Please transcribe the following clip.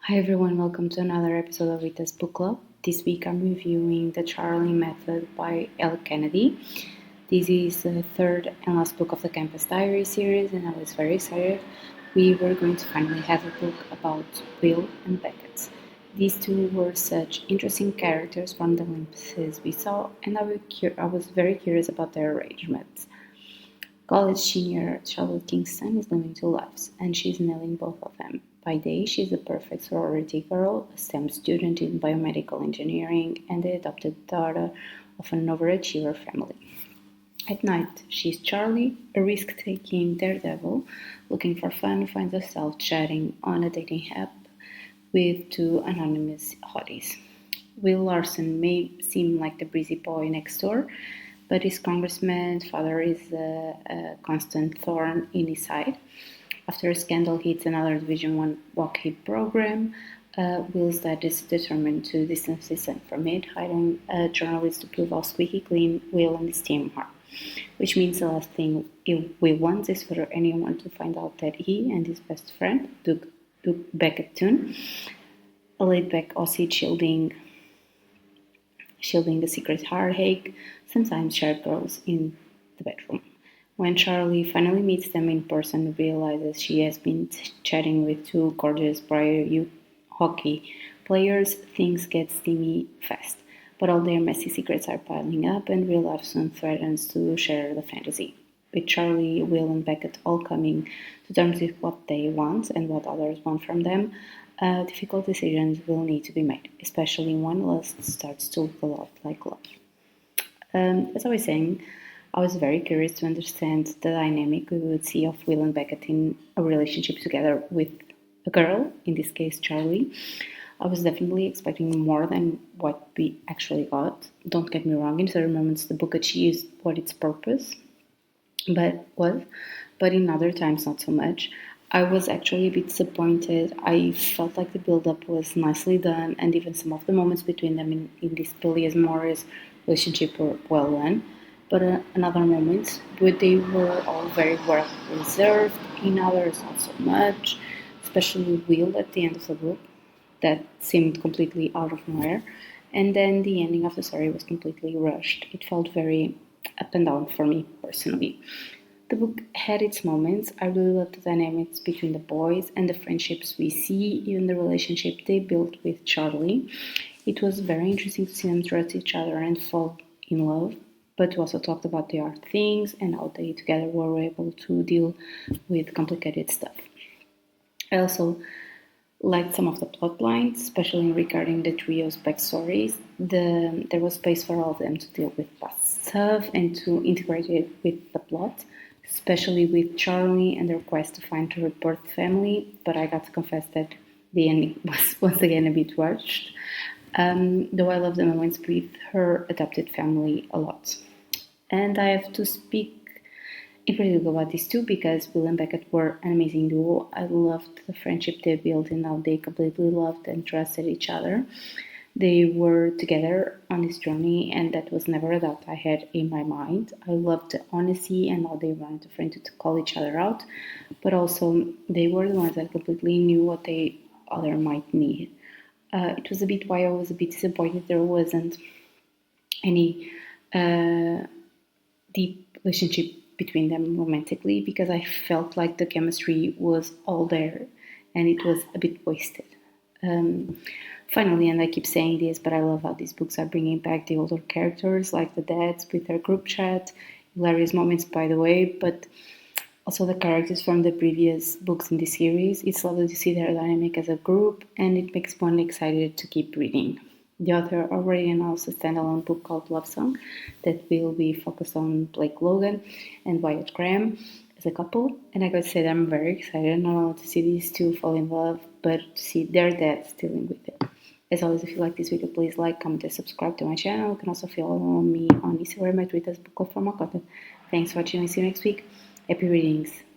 Hi everyone, welcome to another episode of Rita's Book Club. This week I'm reviewing The Charlie Method by Elle Kennedy. This is the third and last book of the Campus Diary series, and I was very excited. We were going to finally have a book about Will and Beckett. These two were such interesting characters from the glimpses we saw, and I was very curious about their arrangements. College senior Charlotte Kingston is living two lives, and she's nailing both of them. By day, she's the perfect sorority girl, a STEM student in biomedical engineering, and the adopted daughter of an overachiever family. At night, she's Charlie, a risk-taking daredevil looking for fun who finds herself chatting on a dating app with two anonymous hotties. Will Larson may seem like the breezy boy next door, but his congressman father is a constant thorn in his side. After a scandal hits another Division I hockey program, Will's dad is determined to distance his son from it, hiring a journalist to prove how squeaky clean Will and his team are. Which means the last thing Will wants is for anyone to find out that he and his best friend, Duke Beckett, a laid-back Aussie shielding the secret heartache, sometimes shared girls in the bedroom. When Charlie finally meets them in person and realizes she has been chatting with two gorgeous prior youth hockey players, things get steamy fast. But all their messy secrets are piling up, and real life soon threatens to share the fantasy. With Charlie, Will, and Beckett all coming to terms with what they want and what others want from them, difficult decisions will need to be made, especially when lust starts to look a lot like love. As I was saying, I was very curious to understand the dynamic we would see of Will and Beckett in a relationship together with a girl, in this case Charlie. I was definitely expecting more than what we actually got. Don't get me wrong, in certain moments the book achieved what its purpose but in other times not so much. I was actually a bit disappointed. I felt like the build-up was nicely done, and even some of the moments between them in this polyamorous relationship were well done. But in other moments, they were all very well reserved, in others not so much, especially Will at the end of the book. That seemed completely out of nowhere. And then the ending of the story was completely rushed. It felt very up and down for me personally. The book had its moments. I really loved the dynamics between the boys and the friendships we see, even the relationship they built with Charlie. It was very interesting to see them trust each other and fall in love, but we also talked about the hard things and how they together were able to deal with complicated stuff. I also liked some of the plot lines, especially regarding the trio's backstories. There was space for all of them to deal with past stuff and to integrate it with the plot, especially with Charlie and the request to find her birth family. But I got to confess that the ending was once again a bit rushed, though I love the moments with her adopted family a lot. And I have to speak in particular about these two because Will and Beckett were an amazing duo. I loved the friendship they built and how they completely loved and trusted each other. They were together on this journey, and that was never a doubt I had in my mind. I loved the honesty and how they wanted a friend to call each other out, but also they were the ones that completely knew what the other might need. It was a bit why I was a bit disappointed there wasn't any deep relationship between them romantically, because I felt like the chemistry was all there and it was a bit wasted. Finally, and I keep saying this, but I love how these books are bringing back the older characters, like the dads with their group chat, hilarious moments, by the way, but also the characters from the previous books in the series. It's lovely to see their dynamic as a group, and it makes one excited to keep reading. The author already announced a standalone book called Love Song that will be focused on Blake Logan and Wyatt Graham as a couple. And I gotta say that I'm very excited not only to see these two fall in love, but to see their dads dealing with it. As always, if you like this video, please like, comment, and subscribe to my channel. You can also follow me on Instagram at ritasbookclub for more content. Thanks for watching, and see you next week. Happy readings!